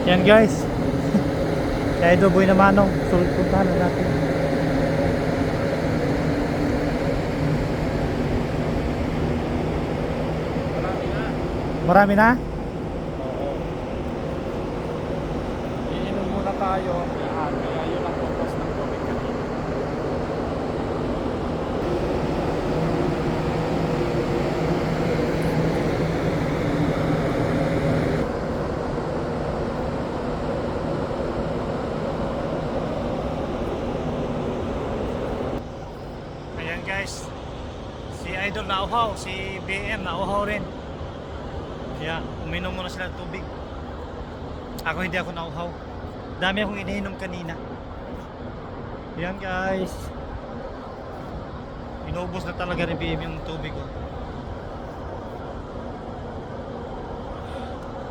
Yan guys. Kaya Idol Boy na Manong. Sulit puntahan na natin. Marami na? Oo. Iinom muna tayo. Yan. Kaya yun ang focus ng tubig kanina. Ayan guys. Si Idol nauhaw. Si BM nauhaw rin. Kaya uminom muna sila ng tubig. Ako hindi ako nauhaw. Dami akong iniinom kanina. Ayan guys. Inubos na talaga ni BM yung tubig ko.